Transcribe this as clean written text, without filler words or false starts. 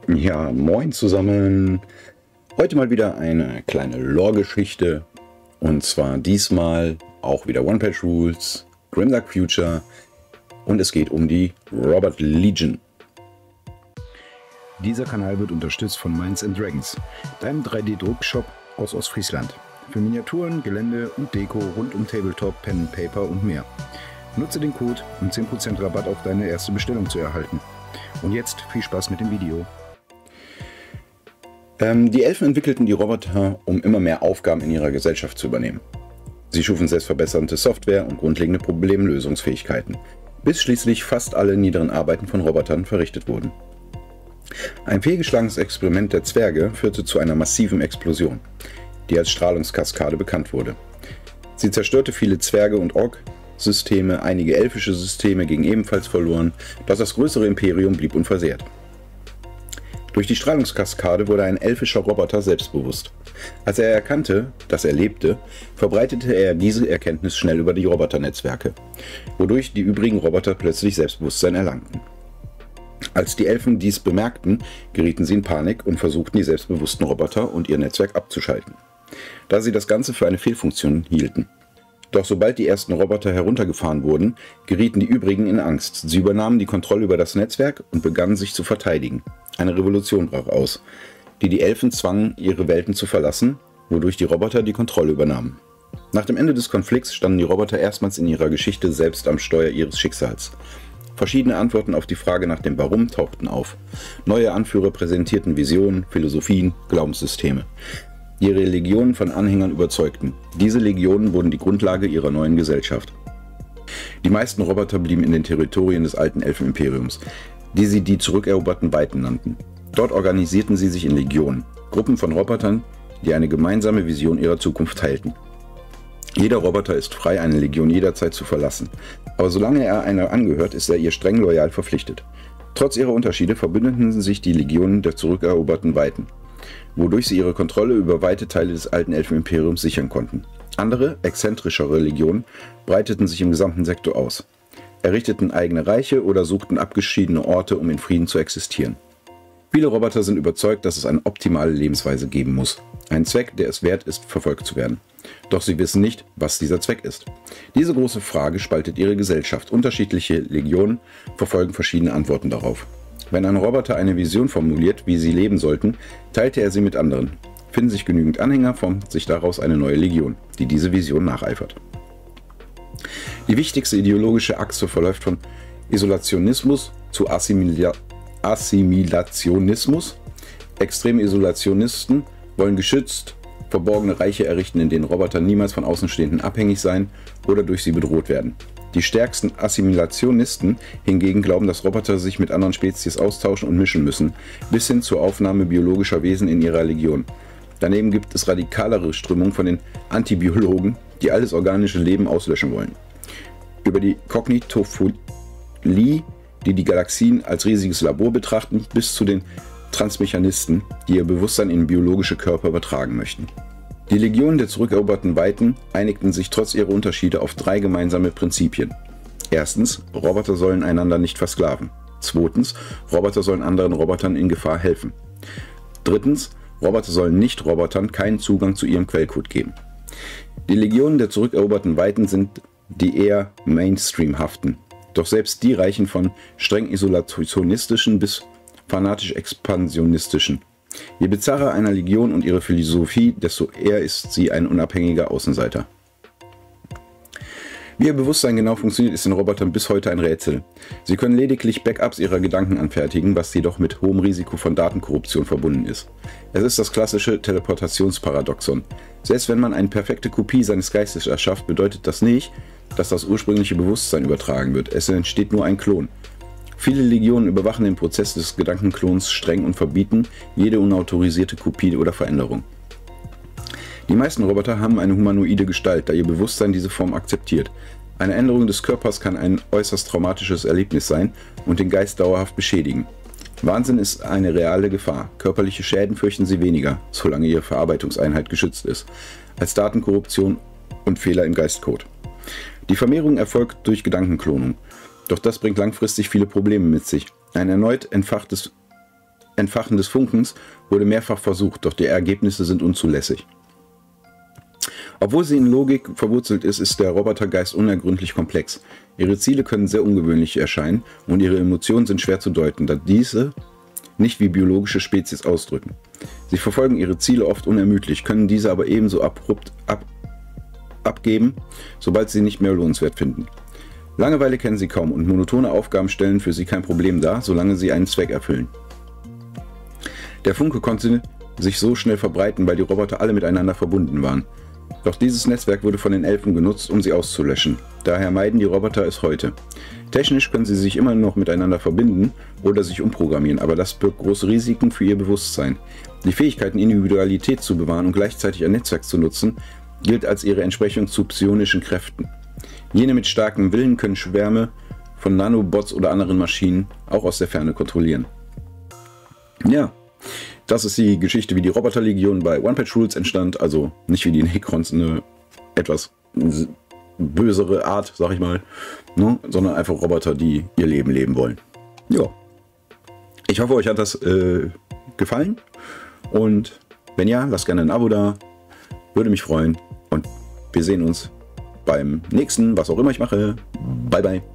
Ja, moin zusammen. Heute mal wieder eine kleine Lore-Geschichte. Und zwar diesmal auch wieder One-Page-Rules, Grimdark Future. Und es geht um die Robot Legion. Dieser Kanal wird unterstützt von Minds & Dragons, deinem 3D-Druckshop aus Ostfriesland. Für Miniaturen, Gelände und Deko rund um Tabletop, Pen, Paper und mehr. Nutze den Code, um 10% Rabatt auf deine erste Bestellung zu erhalten. Und jetzt viel Spaß mit dem Video. Die Elfen entwickelten die Roboter, um immer mehr Aufgaben in ihrer Gesellschaft zu übernehmen. Sie schufen selbstverbessernde Software und grundlegende Problemlösungsfähigkeiten, bis schließlich fast alle niederen Arbeiten von Robotern verrichtet wurden. Ein fehlgeschlagenes Experiment der Zwerge führte zu einer massiven Explosion, die als Strahlungskaskade bekannt wurde. Sie zerstörte viele Zwerge- und Ork-Systeme, einige elfische Systeme gingen ebenfalls verloren, doch das größere Imperium blieb unversehrt. Durch die Strahlungskaskade wurde ein elfischer Roboter selbstbewusst. Als er erkannte, dass er lebte, verbreitete er diese Erkenntnis schnell über die Roboternetzwerke, wodurch die übrigen Roboter plötzlich Selbstbewusstsein erlangten. Als die Elfen dies bemerkten, gerieten sie in Panik und versuchten, die selbstbewussten Roboter und ihr Netzwerk abzuschalten, da sie das Ganze für eine Fehlfunktion hielten. Doch sobald die ersten Roboter heruntergefahren wurden, gerieten die übrigen in Angst. Sie übernahmen die Kontrolle über das Netzwerk und begannen sich zu verteidigen. Eine Revolution brach aus, die die Elfen zwangen, ihre Welten zu verlassen, wodurch die Roboter die Kontrolle übernahmen. Nach dem Ende des Konflikts standen die Roboter erstmals in ihrer Geschichte selbst am Steuer ihres Schicksals. Verschiedene Antworten auf die Frage nach dem Warum tauchten auf. Neue Anführer präsentierten Visionen, Philosophien, Glaubenssysteme, die ihre Legionen von Anhängern überzeugten. Diese Legionen wurden die Grundlage ihrer neuen Gesellschaft. Die meisten Roboter blieben in den Territorien des alten Elfenimperiums, die sie die zurückeroberten Weiten nannten. Dort organisierten sie sich in Legionen, Gruppen von Robotern, die eine gemeinsame Vision ihrer Zukunft teilten. Jeder Roboter ist frei, eine Legion jederzeit zu verlassen, aber solange er einer angehört, ist er ihr streng loyal verpflichtet. Trotz ihrer Unterschiede verbündeten sich die Legionen der zurückeroberten Weiten, wodurch sie ihre Kontrolle über weite Teile des alten Elfenimperiums sichern konnten. Andere, exzentrischere Legionen breiteten sich im gesamten Sektor aus, errichteten eigene Reiche oder suchten abgeschiedene Orte, um in Frieden zu existieren. Viele Roboter sind überzeugt, dass es eine optimale Lebensweise geben muss, einen Zweck, der es wert ist, verfolgt zu werden. Doch sie wissen nicht, was dieser Zweck ist. Diese große Frage spaltet ihre Gesellschaft. Unterschiedliche Legionen verfolgen verschiedene Antworten darauf. Wenn ein Roboter eine Vision formuliert, wie sie leben sollten, teilte er sie mit anderen. Finden sich genügend Anhänger, formt sich daraus eine neue Legion, die diese Vision nacheifert. Die wichtigste ideologische Achse verläuft von Isolationismus zu Assimilationismus. Extreme Isolationisten wollen geschützt verborgene Reiche errichten, in denen Roboter niemals von Außenstehenden abhängig sein oder durch sie bedroht werden. Die stärksten Assimilationisten hingegen glauben, dass Roboter sich mit anderen Spezies austauschen und mischen müssen, bis hin zur Aufnahme biologischer Wesen in ihrer Legion. Daneben gibt es radikalere Strömungen von den Antibiologen, die alles organische Leben auslöschen wollen. Über die Kognitophilie, die die Galaxien als riesiges Labor betrachten, bis zu den Transmechanisten, die ihr Bewusstsein in biologische Körper übertragen möchten. Die Legionen der zurückeroberten Weiten einigten sich trotz ihrer Unterschiede auf 3 gemeinsame Prinzipien. Erstens, Roboter sollen einander nicht versklaven. Zweitens, Roboter sollen anderen Robotern in Gefahr helfen. Drittens, Roboter sollen Nicht-Robotern keinen Zugang zu ihrem Quellcode geben. Die Legionen der zurückeroberten Weiten sind die eher Mainstream-haften. Doch selbst die reichen von streng isolationistischen bis fanatisch expansionistischen. Je bizarrer einer Legion und ihre Philosophie, desto eher ist sie ein unabhängiger Außenseiter. Wie ihr Bewusstsein genau funktioniert, ist den Robotern bis heute ein Rätsel. Sie können lediglich Backups ihrer Gedanken anfertigen, was jedoch mit hohem Risiko von Datenkorruption verbunden ist. Es ist das klassische Teleportationsparadoxon. Selbst wenn man eine perfekte Kopie seines Geistes erschafft, bedeutet das nicht, dass das ursprüngliche Bewusstsein übertragen wird. Es entsteht nur ein Klon. Viele Legionen überwachen den Prozess des Gedankenklons streng und verbieten jede unautorisierte Kopie oder Veränderung. Die meisten Roboter haben eine humanoide Gestalt, da ihr Bewusstsein diese Form akzeptiert. Eine Änderung des Körpers kann ein äußerst traumatisches Erlebnis sein und den Geist dauerhaft beschädigen. Wahnsinn ist eine reale Gefahr. Körperliche Schäden fürchten sie weniger, solange ihre Verarbeitungseinheit geschützt ist, als Datenkorruption und Fehler im Geistcode. Die Vermehrung erfolgt durch Gedankenklonung. Doch das bringt langfristig viele Probleme mit sich. Ein erneut entfachtes Entfachen des Funkens wurde mehrfach versucht, doch die Ergebnisse sind unzulässig. Obwohl sie in Logik verwurzelt ist, ist der Robotergeist unergründlich komplex. Ihre Ziele können sehr ungewöhnlich erscheinen und ihre Emotionen sind schwer zu deuten, da diese nicht wie biologische Spezies ausdrücken. Sie verfolgen ihre Ziele oft unermüdlich, können diese aber ebenso abrupt abgeben, sobald sie nicht mehr lohnenswert finden. Langeweile kennen sie kaum und monotone Aufgaben stellen für sie kein Problem dar, solange sie einen Zweck erfüllen. Der Funke konnte sich so schnell verbreiten, weil die Roboter alle miteinander verbunden waren. Doch dieses Netzwerk wurde von den Elfen genutzt, um sie auszulöschen. Daher meiden die Roboter es heute. Technisch können sie sich immer noch miteinander verbinden oder sich umprogrammieren, aber das birgt große Risiken für ihr Bewusstsein. Die Fähigkeit, Individualität zu bewahren und gleichzeitig ein Netzwerk zu nutzen, gilt als ihre Entsprechung zu psionischen Kräften. Jene mit starkem Willen können Schwärme von Nanobots oder anderen Maschinen auch aus der Ferne kontrollieren. Ja, das ist die Geschichte, wie die Roboterlegion bei One Patch Rules entstand. Also nicht wie die Necrons, eine etwas bösere Art, sag ich mal, ne? Sondern einfach Roboter, die ihr Leben leben wollen. Ja. Ich hoffe, euch hat das gefallen. Und wenn ja, lasst gerne ein Abo da. Würde mich freuen. Und wir sehen uns beim nächsten, was auch immer ich mache. Bye, bye.